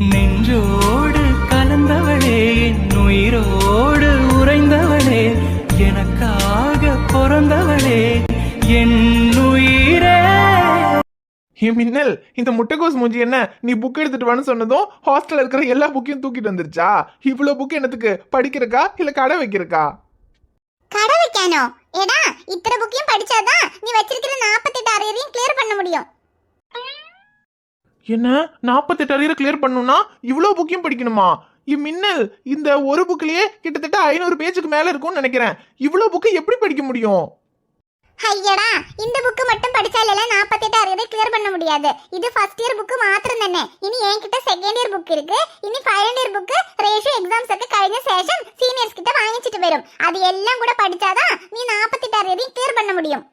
நெஞ்சோடு கலந்தவளே, என் உயிரோடு உறைந்தவளே, எனக்காக பிறந்தவளே என் உயிரே. மின்னல், இந்த முட்டைகோஸ் மூஞ்சி என்ன, நீ புக் எடுத்துட்டு வான்னு சொன்னதும் ஹாஸ்டல்ல இருக்கிற எல்லா புக்கையும் தூக்கிட்டு வந்துருச்சா? இவ்வளவு புக் என்னத்துக்கு, படிக்கிறக்கா இல்ல கடை வைக்கிறக்கா? கடை வைக்கானோ? ஏடா, இத்தனை புக்கையும் படிச்சாதான் நீ வச்சிருக்கிற 48 அரியரையும் கிளியர் பண்ண முடியும். என்ன 48 அரியரை கிளியர் பண்ணணும்னா இவ்வளவு புக்கையும் படிக்கணுமா? மின்னல், இந்த ஒரு புக்லயே கிட்டத்தட்ட 500 பேஜுக்கு மேல இருக்கும்னு நினைக்கிறேன். இவ்வளவு புக்கை எப்படி படிக்க முடியும்? ஐயடா, இந்த புக்கு மட்டும் படிச்சால 48 அரியரை கிளியர் பண்ண முடியாது. இது ஃபர்ஸ்ட் இயர் புக்கு மாத்திரம் தானே. இனி என்கிட்ட செகண்ட் இயர் புக் இருக்கு. இனி ஃபைனல் இயர் புக்கு ரேஷியோ எக்ஸாம்ஸ்க்கு കഴിഞ്ഞ சேஷன் சீனியர்ஸ் கிட்ட வாங்கிச்சிட்டு வரும். அது எல்லாம் கூட படிச்சாதான் நீ 48 அரியரையும் கிளியர் பண்ண முடியும்.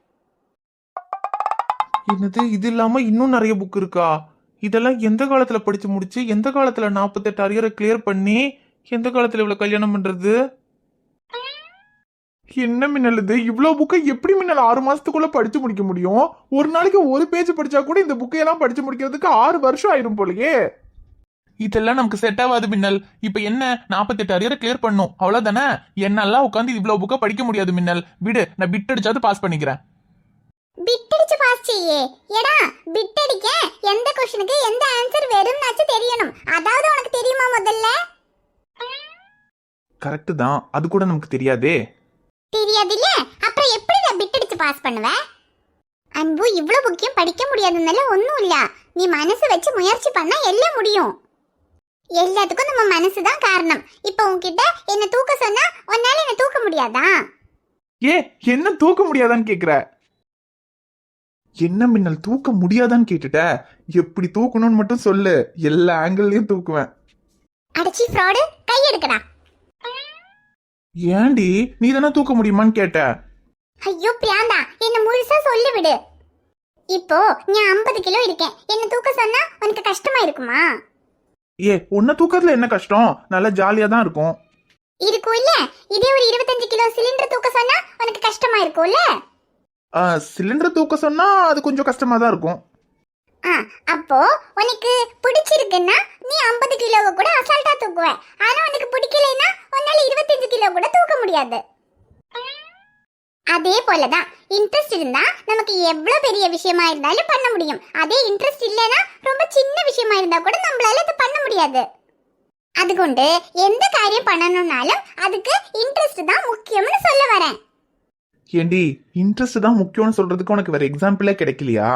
என்னது, இது இல்லாம இன்னும் நிறைய புக் இருக்கா? இதெல்லாம் எந்த காலத்துல படிச்சு முடிச்சு, எந்த காலத்துல 48 அரியரை கிளியர் பண்ணி, எந்த காலத்துல இவ்வளவு கல்யாணம் பண்றது? என்ன மின்னல் இது, இவ்வளவு புக்கை எப்படி மின்னல் 6 மாசத்துக்குள்ள படிச்சு முடிக்க முடியும்? ஒரு நாளைக்கு ஒரு பேஜ் படிச்சா கூட இந்த புக்கையெல்லாம் படிச்சு முடிக்கிறதுக்கு 6 வருஷம் ஆயிரும் போலயே. இதெல்லாம் நமக்கு செட் ஆகாது மின்னல். இப்ப என்ன, 48 அரியரை கிளியர் பண்ணும் அவ்வளவுதானே? என்னெல்லாம் உட்காந்து இவ்வளவு புக்கை படிக்க முடியாது மின்னல். விடு, நான் பிட் அடிச்சாவது பாஸ் பண்ணிக்கிறேன். பிட் அடிச்சு பாஸ் செய்யே. ஏடா, பிட் அடிக்க எந்த क्वेश्चनக்கு எந்த ஆன்சர் வரும்னாச்சு தெரியணும். அதாவது உனக்கு தெரியுமா முதல்ல? கரெக்ட் தான், அது கூட நமக்கு தெரியாதே. தெரியாதுல்ல, அப்புறம் எப்படி நான் பிட் அடிச்சு பாஸ் பண்ணுவ? அன்பு, இவ்வளவு புக்கையும் படிக்க முடியாதுனால ஒண்ணும் இல்ல. நீ மனசு வச்சு முயற்சி பண்ணா எல்லாம் முடியும். எல்லாத்துக்கும் நம்ம மனசு தான் காரணம். இப்போ உன்கிட்ட என்ன தூக்க சொன்னா உன்னால என்ன தூக்க முடியாதா? என்ன தூக்க முடியாதான்னு கேக்குற? என்ன மின்னல், தூக்க முடியாதான்னு கேட்டுட்ட? எப்படி தூக்கணும்னு மட்டும் சொல்லு, எல்லா ஆங்கிள்லயும் தூக்குவேன். அடச்சி ஃப்ராடு, கை எடுக்கடா. ஏண்டி, நீ தானே தூக்க முடியுமான்னு கேட்ட? ஐயோ பியாண்டா, என்ன முழுசா சொல்லி விடு. இப்போ நீ 50 கிலோ இருக்கேன், என்ன தூக்க சொன்னா உனக்கு கஷ்டமா இருக்குமா? உன்னை தூக்கறதுல என்ன கஷ்டம்? நல்லா ஜாலியா தான் இருக்கும். இருக்கும் இல்ல? இதே ஒரு 25 கிலோ சிலிண்டர் தூக்க சொன்னா உனக்கு கஷ்டமா இருக்கும்ல? சிலிண்டர் தூக்க சொன்னா அது கொஞ்சம் கஷ்டமா தான் இருக்கும். அப்போ உனக்கு பிடிச்சிருக்குன்னா நீ 50 கிலோவை கூட அசால்ட்டா தூக்குவ. ஆனா உனக்கு பிடிக்கலைன்னா உன்னால 25 கிலோ கூட தூக்க முடியாது. அதே போலதான் இன்ட்ரெஸ்ட் இருந்தா நமக்கு எவ்வளவு பெரிய விஷயமா இருந்தாலும் பண்ண முடியும். அதே இன்ட்ரெஸ்ட் இல்லைன்னா ரொம்ப சின்ன விஷயமா இருந்தா கூட நம்மளால அதை பண்ண முடியாது. அதுகொண்டு எந்த காரியம் பண்ணணும்னாலும் அதுக்கு இன்ட்ரெஸ்ட் தான் முக்கியம்னு சொல்ல வரேன். ஏண்டி, இன்ட்ரெஸ்ட் தான் முக்கியம்னு சொல்றதுக்கு உனக்கு வேற எக்ஸாம்பிளே கிடைக்கலையா?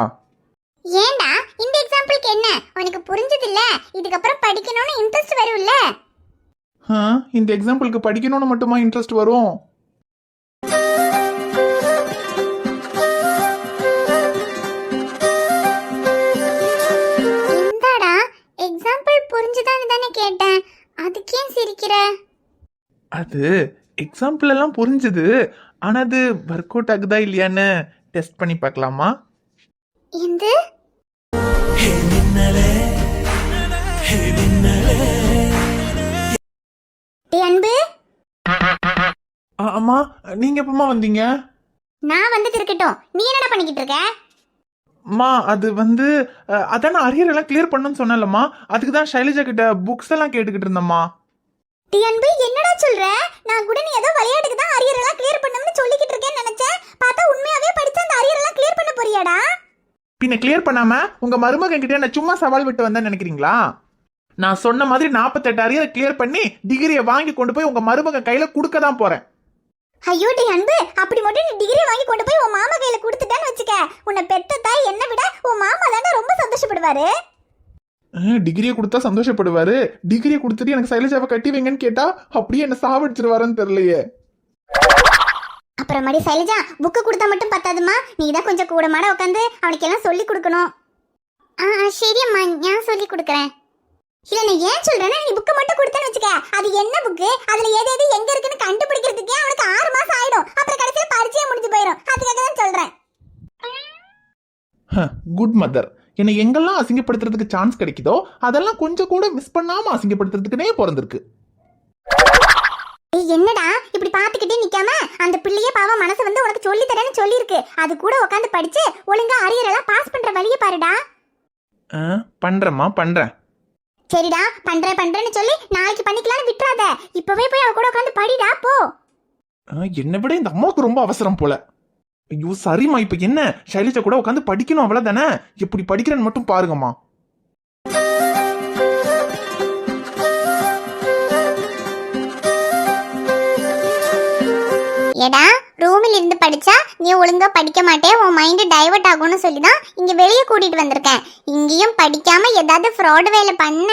ஏண்டா, இந்த எக்ஸாம்பிளுக்கு என்ன உனக்கு புரிஞ்சது இல்ல? இதுக்கப்புறம் படிக்கணும்னு இன்ட்ரெஸ்ட் வரும்ல? இந்த எக்ஸாம்பிளுக்கு படிக்கணும்னு மட்டுமா இன்ட்ரெஸ்ட் வரும்? இந்தாடா எக்ஸாம்பிள், புரிஞ்சுதான்னு தானே கேட்டேன். அதுக்கே சிரிக்கிற? அது எக்ஸாம்பிள் எல்லாம் புரிஞ்சுது, ஆனா அது ஒர்க் அவுட் ஆகுதா இல்லையான்னு டெஸ்ட் பண்ணி பார்க்கலாமா? இந்த அன்பு, அம்மா, நீங்க எப்பமா வந்தீங்க? நான் வந்து இருக்கட்டும், நீ என்னடா பண்ணிக்கிட்டு இருக்க? அம்மா, அது அதான் நான் அரியர் எல்லாம் கிளியர் பண்ணணும்னு சொன்னேன்லம்மா, அதுக்கு தான் ஷைலஜா கிட்ட புக்ஸ் எல்லாம் கேட்டுக்கிட்டு இருந்தம்மா. அன்பு, என்னடா சொல்ற? நான் கூட நீ ஏதோ விளையாட்டுக்கு தான் அரியர் எல்லாம் கிளியர் பண்ணணும்னு சொல்லிக்கிட்டு இருக்கேன்னு நினைச்சேன். பார்த்தா உண்மையாவே படிச்சு அந்த அரியர் எல்லாம் கிளியர் பண்ண போறியாடா? பின்ன கிளியர் பண்ணாம உங்க மருமகன் கிட்ட நான் சும்மா சவால் விட்டு வந்தேன்னு நினைக்கிறீங்களா? நான் சொன்ன மாதிரி 48 அரியரை கிளியர் பண்ணி டிகிரியை வாங்கி கொண்டு போய் உங்க மருமகன் கையில கொடுக்க தான் போறேன். ஐயோ அன்பு, அப்படி மட்டும் நீ டிகிரி வாங்கி கொண்டு போய் உன் மாமா கையில கொடுத்துட்டான்னு வச்சுக்க, உன்னை பெத்த தாய் என்னை விட உன் மாமா தானே ரொம்ப சந்தோஷப்படுவாரு. டிகிரியை கொடுத்தா சந்தோஷப்படுவாரு? டிகிரியை கொடுத்துட்டு எனக்கு சைலஜாவை கட்டி வைங்கன்னு கேட்டா அப்படியே என்ன சாவடிச்சிருவாருன்னு தெரியலையே. அப்புறம் மடி சைலஜா, புக்கு கொடுத்தா மட்டும் பத்தாதுமா, நீ தான் கொஞ்சம் கூட மாட உட்காந்து அவனுக்கு எல்லாம் சொல்லி கொடுக்கணும். சரியம்மா, நான் சொல்லி கொடுக்குறேன். இல்ல நான் ஏன் சொல்றேன்னா, நீ புக்கு மட்டும் கொடுத்தேன்னு வச்சுக்க, அது என்ன புக்கு, அதுல எது எது எங்க இருக்குன்னு கண்டுபிடிக்கிறதுக்கே அவனுக்கு 6 மாசம் ஆயிடும். அப்புறம் கடைசியில பரிச்சையே முடிஞ்சு போயிடும். அதுக்காக தான் சொல்றேன். Good mother. என்னை எங்கெல்லாம் அசிங்கப்படுத்துறதுக்கு சான்ஸ் கிடைக்குதோ அதெல்லாம் கொஞ்சம் கூட மிஸ் பண்ணாம அசிங்கப்படுத்துறதுக்குனே பிறந்திருக்கு. என்னடா இப்படி பாத்துக்கிட்டே நிக்காம, அந்த பிள்ளையே பாவம் மனசு உனக்கு சொல்லி தரேன்னு சொல்லிருக்கு. அது கூட உட்காந்து படிச்சு ஒழுங்கா அரியர் எல்லாம் பாஸ் பண்ற வழியை பாருடா. பண்றேம்மா, பண்றேன். சரிடா, பண்றேன்னு சொல்லி நாளைக்கு பண்ணிக்கலாம்னு விட்டுறாத. இப்பவே போய் அவ கூட உட்காந்து படிடா போ. என்னை விட இந்த அம்மாவுக்கு ரொம்ப அவசரம் போல. ஐயோ சரிம்மா, இப்ப என்ன சைலஜா கூட உட்காந்து படிக்கணும் அவ்வளவுதானே. எப்படி படிக்கிறேன்னு மட்டும் பாருங்கம்மா. ஏடா, ரூமில் இருந்து படிச்சா நீ ஒழுங்கா படிக்க மாட்டே, உன் மைண்ட் டைவர்ட் ஆகும்னு சொல்லிதான் இங்க வெளியே கூட்டிட்டு வந்திருக்கேன். இங்கேயும் படிக்காம ஏதாவது ஃப்ராட் வேலை பண்ண.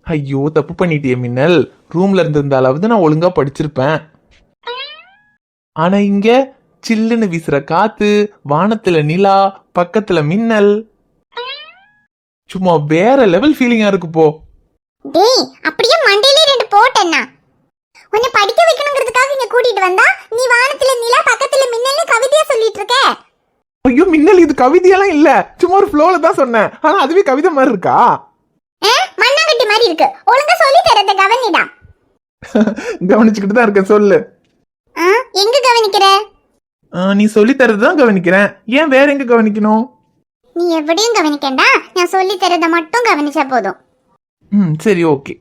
ஐயோ தப்பு பண்ணிட்டியே மின்னல். ரூம்ல இருந்திருந்தாலாவது நான் ஒழுங்கா படிச்சிருப்பேன். ஆனா இங்க சில்லுன்னு வீசுற காத்து, வானத்துல நிலா, பக்கத்துல மின்னல், சும்மா வேற லெவல் ஃபீலிங்கா இருக்கு போ. டேய், அப்படியே மண்டையில 2 போட்டேன்னா உன்னை படிக்க வைக்கணுங்கிறதுக்காக இங்க கூட்டிட்டு வந்தா நீ வானத்துல நிலா பக்கத்துல மின்னல்னு கவிதையா சொல்லிட்டு இருக்க. ஐயோ மின்னல், இது கவிதையெல்லாம் இல்ல, சும்மா ஒரு ஃப்ளோல தான் சொன்னேன். ஆனா அதுவே கவிதை மாதிரி இருக்கா? மண்ணாங்கட்டி மாதிரி இருக்கு. ஒழுங்கா சொல்லி தரத கவனிடா. கவனிச்சுக்கிட்டு தான் இருக்கேன், சொல்லு. எங்க கவனிக்கிற? நீ சொல்லி தரதுதான் கவனிக்கிறேன். ஏன் வேற எங்க கவனிக்கணும்? நீ எப்படியும் கவனிக்கண்டா, நான் சொல்லி தரத மட்டும் கவனிச்சா போதும். சரி ஓகே.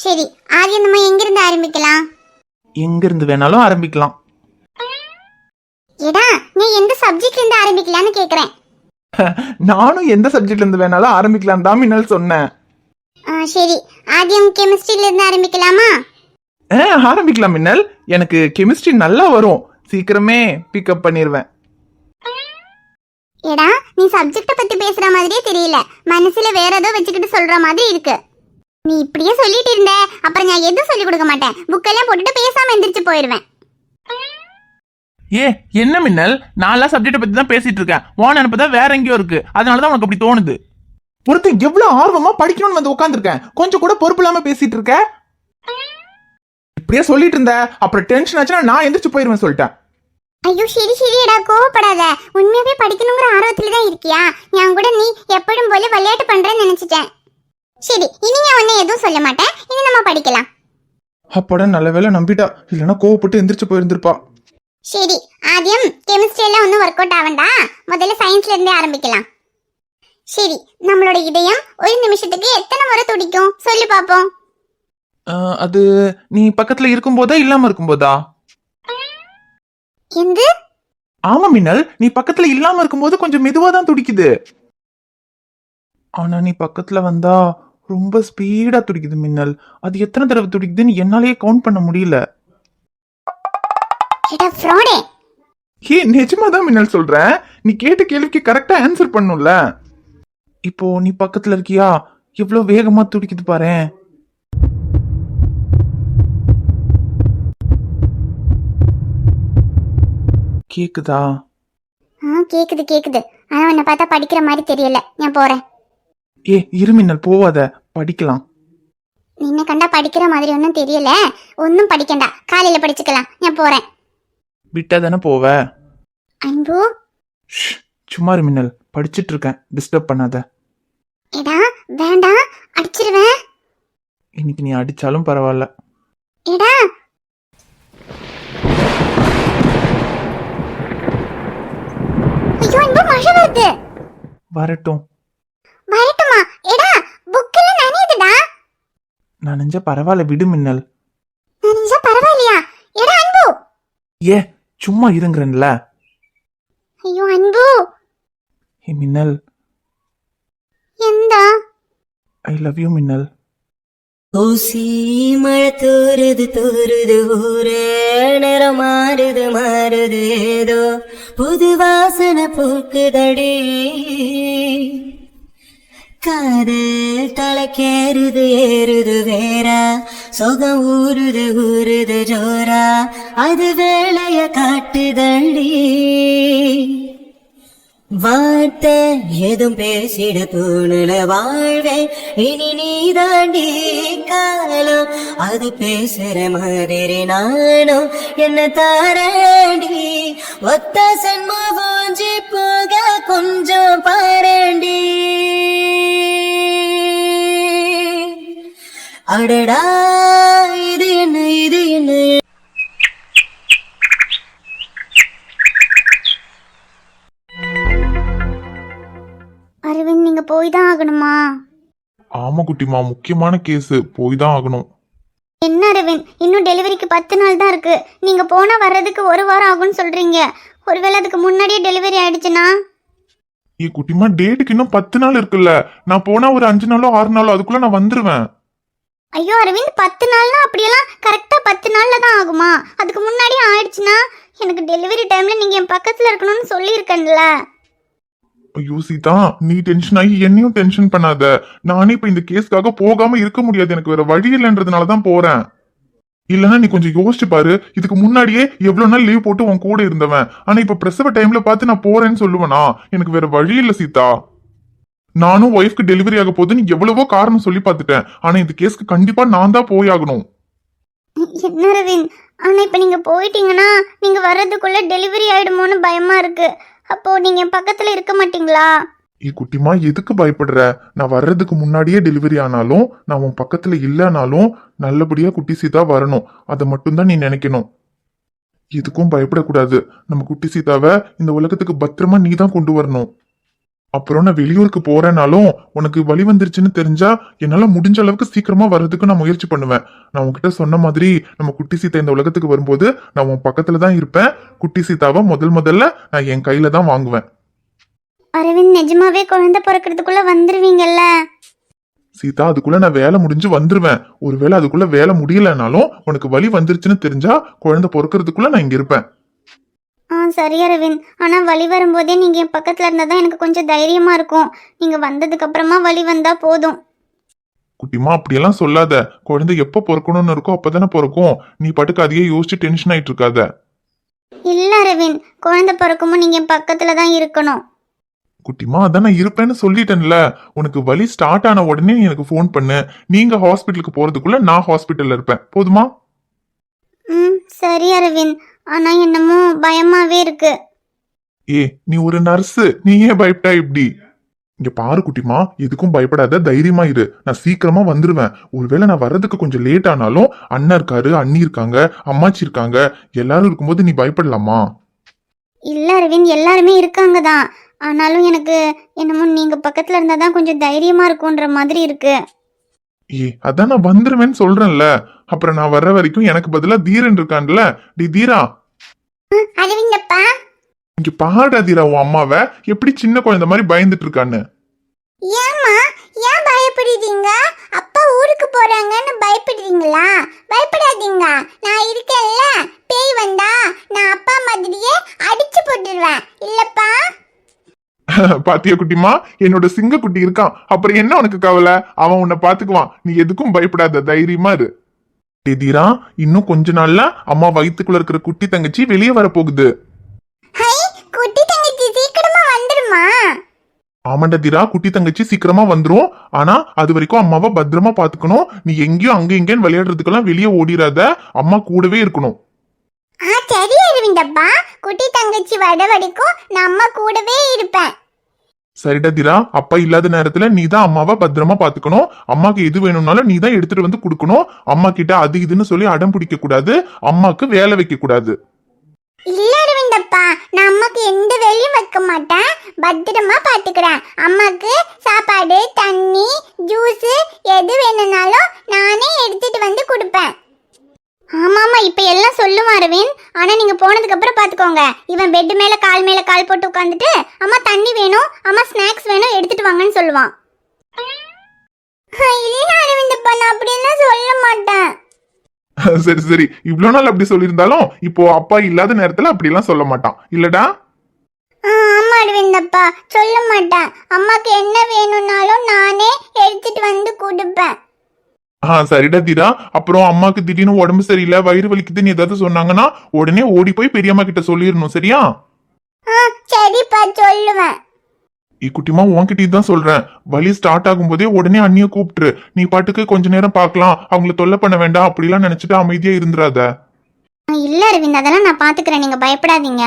சரி, ஆதி நம்ம எங்க இருந்து ஆரம்பிக்கலாம்? எங்க இருந்து வேணாலும் ஆரம்பிக்கலாம். ஏடா, நீ எந்த சப்ஜெக்ட்ல இருந்து ஆரம்பிக்கலாம்னு கேக்குறேன். நானும் எந்த சப்ஜெக்ட்ல இருந்து வேணாலும் ஆரம்பிக்கலாம் தான் மின்னல் சொன்னேன். சரி, ஆதியம் கெமிஸ்ட்ரியில இருந்து ஆரம்பிக்கலாமா? ஆரம்பிக்கலாம் மின்னல். எனக்கு கெமிஸ்ட்ரி நல்லா வரும், சீக்கிரமே பிக்கப் பண்ணிடுவேன். ஏடா, நீ சப்ஜெக்ட பத்தி பேசுற மாதிரியே தெரியல, மனசுல வேற ஏதோ வச்சுக்கிட்டு சொல்ற மாதிரி இருக்கு. நீ இப்படியே சொல்லிட்டு இருந்த அப்புறம் நான் எதுவும் சொல்லி கொடுக்க மாட்டேன். புக்கெல்லாம் போட்டுட்டு பேசாம எந்திரிச்சு போயிடுவேன். என்ன மின்னல், நான் சப்ஜெக்ட பத்தி தான் பேசிட்டு இருக்கேன். உன் நினைப்பதான் வேற எங்கேயோ இருக்கு, அதனாலதான் உனக்கு அப்படி தோணுது. ஒருத்தன் எவ்வளவு ஆர்வமா படிக்கணும்னு வந்து உட்காந்துருக்கேன், கொஞ்சம் கூட பொறுப்பு இல்லாம பேசிட்டு இருக்க. இப்படியே சொல்லிட்டு இருந்த அப்புறம் டென்ஷன் ஆச்சுன்னா நான் எந்திரிச்சு போயிருவேன் சொல்லிட்டேன். ஐயோ சரிடா, கோவப்படாத. உண்மையாவே படிக்கணுங்கிற ஆர்வத்துல தான் இருக்கியா? நான் கூட நீ எப்படும் போல விளையாட்டு பண்றேன்னு நினைச்சிட்டேன். சரி, இனி நான் உன்னை எதுவும் சொல்ல மாட்டேன். இனி நம்ம படிக்கலாம். அப்பட நல்ல வேலை நம்பிட்டா, இல்லைன்னா கோவப்பட்டு எந்திரிச்சு போயிருந்திருப்பா. சரி, ஆதியம் கெமிஸ்ட்ரி எல்லாம் ஒன்றும் ஒர்க் அவுட் ஆகண்டா, முதல்ல சயின்ஸ்ல இருந்தே ஆரம்பிக்கலாம். சரி, நம்மளோட இதயம் ஒரு நிமிஷத்துக்கு எத்தனை முறை துடிக்கும் சொல்லி பாப்போம். அது நீ பக்கத்துல இருக்கும் போதா இல்லாம இருக்கும் போதா? எந்த? ஆமா மின்னல், நீ பக்கத்துல இல்லாம இருக்கும்போது கொஞ்சம் மெதுவா தான் துடிக்குது. ஆனா நீ பக்கத்துல வந்தா ரொம்ப ஸ்பீடா துடிக்குது மின்னல். அது எத்தனை தடவை துடிக்குதுன்னு என்னாலேயே கவுண்ட் பண்ண முடியல. நிஜமா தான் மின்னல் சொல்றேன். நீ கேட்ட கேள்விக்கு கரெக்டா ஆன்சர் பண்ணும்ல. இப்போ நீ பக்கத்துல இருக்கியா, எவ்வளவு வேகமா துடிக்குது பாரு. கேக்குதா? கேக்குது. ஆனா உன்னை பார்த்தா படிக்கிற மாதிரி தெரியல, நான் போறேன். இரு மின்னல், போவாத, படிக்கலாம். நின்ன கண்டா படிக்கிற மாதிரி ஒன்னும் தெரியல. ஒன்னும் படிக்கண்டா, காலையில படிச்சுக்கலாம், நான் போறேன். விட்டா தானே போவ. அன்பு, சும்மா இரு மின்னல், படிச்சிட்டு இருக்கேன், டிஸ்டர்ப் பண்ணாத. எடா வேண்டாம், அடிச்சிருவேன். இன்னைக்கு நீ அடிச்சாலும் பரவாயில்ல. எடா, ஐயோ அன்பு, மழை வருது. வரட்டுமா? எடா, புக்ல நனையுதுடா. நனைஞ்சா பரவாயில்ல, விடு மின்னல். நனைஞ்சா பரவாயில்லையா? எடா அன்பு, சும்மா இருங்கறேன்ல. ஐயோ அன்பு. மின்னல், எந்தா? ஐ லவ் யூ மின்னல். ஊசி மழை தூருது ஊரே, நேரம் மாறுது ஏதோ புது வாசனை பூக்குதடி. காதல் தலைக்கேறுது ஏறுது வேறா, சொகம் ஊறுது ஜோரா, அது வேளைய காட்டுதடி. வார்த்தை எதுவும் பேசிட தோணல வாழ்வே, இனி நீ தாண்டி காலம். அது பேசுற மாதிரி நானும் என்ன தாரண்டி. ஒத்த சென்ம வாஞ்சி போக கொஞ்சம் பாரண்டி. அடடா இது என்ன அரவிந்த், நீங்க போய் தான் ஆகணுமா? ஆமா குட்டிமா, முக்கியமான கேஸ், போய் தான் ஆகணும். என்ன அரவிந்த், இன்னும் டெலிவரிக்கு 10 நாள் தான் இருக்கு. நீங்க போனா வர்றதுக்கு 1 வாரம் ஆகும்னு சொல்றீங்க. ஒருவேளை அதுக்கு முன்னாடியே டெலிவரி ஆயிடுச்சுன்னா? குட்டிமா, டேட்டுக்கு இன்னும் 10 நாள் இருக்குல்ல. நான் போனா ஒரு 5 நாளோ 6 நாளோ அதுக்குள்ள நான் வந்துருவேன். ஐயோ அரவிந்த், 10 நாள்னா அப்படியெல்லாம் கரெக்டா 10 நாள்ல தான் ஆகுமா? அதுக்கு முன்னாடியே ஆயிடுச்சுன்னா எனக்கு டெலிவரி டைம்ல நீங்க என் பக்கத்துல இருக்கணும்னு சொல்லியிருக்கேன்ல. ஐயோ சீதா, நீ டென்ஷன் ஆகி என்னையும் டென்ஷன் பண்ணாத. நானே இப்ப இந்த கேஸ்க்காக போகாம இருக்க முடியாது, எனக்கு வேற வழி இல்லைன்றதுனாலதான் போறேன். இல்லன்னா நீ கொஞ்சம் யோசிச்சு பாரு, இதுக்கு முன்னாடியே எவ்வளவு நாள் லீவ் போட்டு உன் கூட இருந்தவன். ஆனா இப்ப பிரசவ டைம்ல பார்த்து நான் போறேன்னு சொல்லுவேனா? எனக்கு வேற வழி இல்ல சீதா. நானும் ஒய்ஃப்க்கு டெலிவரி ஆக போகுதுன்னு எவ்வளவோ காரணம் சொல்லி பார்த்துட்டேன். ஆனா இந்த கேஸ்க்கு கண்டிப்பா நான் தான் போயாகணும். என்ன அரவிந்த், ஆனா இப்ப நீங்க போயிட்டீங்கன்னா நீங்க வர்றதுக்குள்ள டெலிவரி ஆயிடுமோன்னு பயமா இருக்கு. அப்போ நீங்க என் பக்கத்துல இருக்க மாட்டீங்களா? குட்டிமா, எதுக்கு பயப்படுற? நான் வர்றதுக்கு முன்னாடியே டெலிவரி ஆனாலும் நான் உன் பக்கத்துல இல்லனாலும் நல்லபடியா குட்டி சீதா வரணும். அதை மட்டும்தான் நீ நினைக்கணும். எதுக்கும் பயப்படக்கூடாது. நம்ம குட்டி சீதாவை இந்த உலகத்துக்கு பத்திரமா நீ தான் கொண்டு வரணும். அப்புறம் நான் வெளியூருக்கு போறேனாலும் உனக்கு வலி வந்துருச்சுன்னு தெரிஞ்சா என்னால முடிஞ்ச அளவுக்கு சீக்கிரமா வர்றதுக்கு நான் முயற்சி பண்ணுவேன். நான் உன்கிட்ட சொன்ன மாதிரி நம்ம குட்டி சீதா இந்த உலகத்துக்கு வரும்போது நான் உன் பக்கத்துல தான் இருப்பேன். குட்டி சீதாவை முதல்ல நான் என் கையில தான் வாங்குவேன். அரவிந்த், நிஜமாவே குழந்தை பிறக்கிறதுக்குள்ள வந்துருவீங்கல்ல? சீதா, அதுக்குள்ள நான் வேலை முடிஞ்சு வந்துருவேன். ஒருவேளை அதுக்குள்ள வேலை முடியலனாலும் உனக்கு வலி வந்துருச்சுன்னு தெரிஞ்சா குழந்தை பொறுக்கிறதுக்குள்ள நான் இங்க இருப்பேன். சரி அரவிந்த், ஆனா வலி வரும்போதே நீங்க என் பக்கத்துல இருந்தாதான் எனக்கு கொஞ்சம் தைரியமா இருக்கும். நீங்க வந்ததுக்கு அப்புறமா வலி வந்தா போதும். குட்டிமா, அப்படியெல்லாம் சொல்லாத. குழந்தை எப்ப பொறுக்கணும்னு இருக்கோ அப்பதானே பொறுக்கும். நீ பாட்டுக்கு அதையே யோசிச்சு டென்ஷன் ஆயிட்டு இருக்காத. இல்ல அரவிந்த், குழந்தை பிறக்குமோ நீங்க என் பக்கத்துல தான் இருக்கணும். குட்டிமா, அதான் நான் இருப்பேன்னு சொல்லிட்டேன்ல. உனக்கு வலி ஸ்டார்ட் ஆன உடனே நீ எனக்கு ஃபோன் பண்ணு. நீங்க ஹாஸ்பிட்டலுக்கு போறதுக்குள்ள நான் ஹாஸ்பிட்டல்ல இருப்பேன். போதுமா? சரி அரவிந்த், ஆனா என்னமோ பயமாவே இருக்கு. நீ ஒரு நர்ஸ், நீ ஏன் பயப்பட்டா இப்படி? இங்க பாரு குட்டிமா, எதுக்கும் பயப்படாத, தைரியமா இரு. நான் சீக்கிரமா வந்துருவேன். ஒருவேளை நான் வர்றதுக்கு கொஞ்சம் லேட் ஆனாலும் அண்ணன் இருக்காரு, அண்ணி இருக்காங்க, அம்மாச்சி இருக்காங்க, எல்லாரும் இருக்கும்போது நீ பயப்படலாமா? இல்ல அரவிந்த், எல்லாருமே இருக்காங்க தான். ஆனாலும் எனக்கு என்னமோ நீங்க பக்கத்துல இருந்தாதான் கொஞ்சம் தைரியமா இருக்கும்ன்ற மாதிரி இருக்கு. அதான் நான் வந்துருவேன்னு சொல்றேன்ல. அப்புறம் நான் வர்ற வரைக்கும் எனக்கு பதிலா தீரன் இருக்கான்ல. தீரா, அரவிந்தப்பா, இங்க பாடா தீரா, உன் அம்மாவை எப்படி சின்ன குழந்தை மாதிரி பயந்துட்டு இருக்கான்னு. ஏமா ஏன் பயப்படுறீங்க? அப்பா ஊருக்கு போறாங்கன்னு பயப்படுறீங்களா? பயப்படாதீங்க, நான் இருக்கேன்ல. பேய் வந்தா நான் அப்பா மாதிரியே அடிச்சு போட்டுருவேன் இல்லப்பா? பாத்தியா குட்டிமா, என்னோட சிங்க குட்டி இருக்கான். அப்புறம் என்ன உனக்கு கவலை? அவன் உன்னை பாத்துக்குவான். நீ எதுக்கும் பயப்படாத, தைரியமா இரு. தீரா, இன்னும் கொஞ்ச நாள்ல அம்மா வயித்துக்குள்ள இருக்கிற குட்டி தங்கச்சி வெளியே வர போகுது. குட்டி தங்கச்சி சீக்கிரமா வந்துருமா? ஆமாண்டா தீரா, குட்டி தங்கச்சி சீக்கிரமா வந்துரும். ஆனா அது வரைக்கும் அம்மாவை பத்திரமா பாத்துக்கணும். நீ எங்கேயும் அங்க இங்கேன்னு விளையாடுறதுக்கெல்லாம் வெளியே ஓடிராத. அம்மா கூடவே இருக்கணும். சரி அரவிந்தப்பா, குட்டி தங்கச்சி வர வரைக்கும் நான் அம்மா கூடவே இருப்பேன். சரிடா தீரா, அப்பா இல்லாத நேரத்துல நீ தான் அம்மாவை பத்திரமா பாத்துக்கணும். அம்மாக்கு எது வேணும்னாலும் நீ தான் எடுத்துட்டு வந்து கொடுக்கணும். அம்மா கிட்ட அது இதுன்னு சொல்லி அடம் பிடிக்க கூடாது. அம்மாக்கு வேலை வைக்க கூடாது. இல்ல அரவிந்தப்பா, நான் அம்மாக்கு எந்த வேலையும் வைக்க மாட்டேன். பத்திரமா பாத்துக்கிறேன். அம்மாக்கு சாப்பாடு, தண்ணி, ஜூஸ் எது வேணும்னாலும் நானே எடுத்துட்டு வந்து கொடுப்பேன். ஆமாமா, இப்ப எல்லாம் சொல்லுமா அரவிந்த். ஆனா நீங்க போனதுக்கு அப்புறம் பாத்துக்கோங்க, இவன் பெட் மேல கால் போட்டு உட்காந்துட்டு அம்மா தண்ணி வேணும், அம்மா ஸ்நாக்ஸ் வேணும், எடுத்துட்டு வாங்கன்னு சொல்லுவான். இல்ல அரவிந்தப்பா, நான் அப்படியெல்லாம் சொல்ல மாட்டேன். சரி சரி, இவ்வளவு நாள் அப்படி சொல்லியிருந்தாலும் இப்போ அப்பா இல்லாத நேரத்துல அப்படி எல்லாம் சொல்ல மாட்டான் இல்லடா? ஆமா அரவிந்தப்பா, சொல்ல மாட்டேன். அம்மாக்கு என்ன வேணும்னாலும் நானே எடுத்துட்டு வந்து கொடுப்பேன். சரிடா தீரா. அப்புறம் அம்மாக்கு திடீர்னு உடம்பு சரியில்லை, வயிறு வலிக்குதுன்னு ஏதாவது சொன்னாங்கன்னா உடனே ஓடி போய் பெரியம்மா கிட்ட சொல்லிடணும். சரியா? சரிப்பா, சொல்லுவேன். குட்டிமா, உன்கிட்ட தான் சொல்றேன். வலி ஸ்டார்ட் ஆகும் போதே உடனே அண்ணிய கூப்பிட்டுரு. நீ பாட்டுக்கு கொஞ்ச நேரம் பாக்கலாம், அவங்கள தொல்லை பண்ண வேண்டாம் அப்படிலாம் நினைச்சிட்டு அமைதியா இருந்துராத. இல்ல அரவிந்த், அதெல்லாம் நான் பாத்துக்கிறேன், நீங்க பயப்படாதீங்க.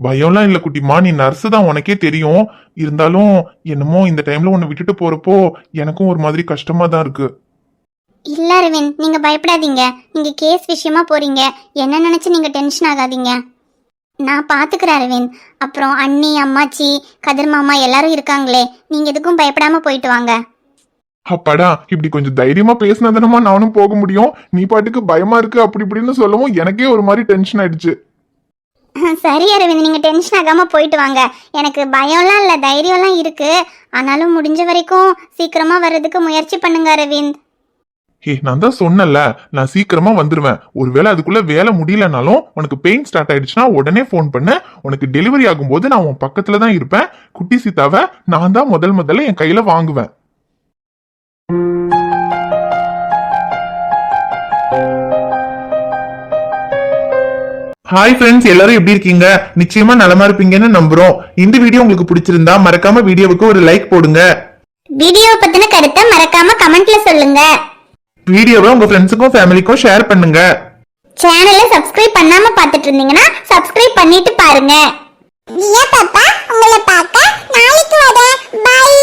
பயம்லாம் இல்ல குட்டிமா, நீ நர்ஸ் தான், உனக்கே தெரியும். இருந்தாலும் என்னமோ இந்த டைம்ல உன்னை விட்டுட்டு போறப்போ எனக்கும் ஒரு மாதிரி கஷ்டமா தான் இருக்கு. இல்ல அரவிந்த், நீங்க பயப்படாதீங்க. நீங்க கேஸ் விஷயமா போறீங்க, என்ன நினைச்சு நீங்க டென்ஷன் ஆகாதீங்க. நான் பாத்துக்கிறேன் அரவிந்த். அப்புறம் அண்ணி, அம்மாச்சி, கதிர் மாமா எல்லாரும் இருக்காங்களே, நீங்க எதுக்கும் பயப்படாம போயிட்டு வாங்க. அப்பாடா, இப்படி கொஞ்சம் தைரியமா பேசினதானமா நானும் போக முடியும். நீ பாட்டுக்கு பயமா இருக்கு அப்படி இப்படின்னு சொல்லவும் எனக்கே ஒரு மாதிரி டென்ஷன் ஆயிடுச்சு. சரி அரவிந்த், நீங்க டென்ஷன் ஆகாம போயிட்டு வாங்க. எனக்கு பயம்லாம் இல்ல, தைரியம்லாம் இருக்கு. ஆனாலும் முடிஞ்ச வரைக்கும் சீக்கிரமா வர்றதுக்கு முயற்சி பண்ணுங்க அரவிந்த். நான் தான் சொன்னல, நான் சீக்கிரமா வந்துருவேன். ஒருவேளை அதுக்குள்ள வேலை முடியலனாலும் உனக்கு பெயின் ஸ்டார்ட் ஆயிடுச்சுன்னா உடனே போன் பண்ண. உனக்கு டெலிவரி ஆகும்போது நான் உன் பக்கத்துல தான் இருப்பேன். குட்டி சீதாவை நான் தான் முதல்ல என் கையில வாங்குவேன். ஹாய் ஃப்ரெண்ட்ஸ், எல்லாரும் எப்படி இருக்கீங்க? நிச்சயமா நலமா இருப்பீங்கன்னு நம்புறோம். இந்த வீடியோ உங்களுக்கு பிடிச்சிருந்தா மறக்காம வீடியோவுக்கு ஒரு லைக் போடுங்க. வீடியோ பத்தின கருத்தை மறக்காம கமெண்ட்ல சொல்லுங்க. வீடியோவை உங்க ஃப்ரெண்ட்ஸுக்கும் ஃபேமிலிக்கும் ஷேர் பண்ணுங்க. சேனலை சப்ஸ்கிரைப் பண்ணாம பார்த்துட்டு இருந்தீங்கன்னா சப்ஸ்கிரைப் பண்ணிட்டு பாருங்க. பாப்பா, உங்களை பார்க்க நாளைக்கு வரேன். பை.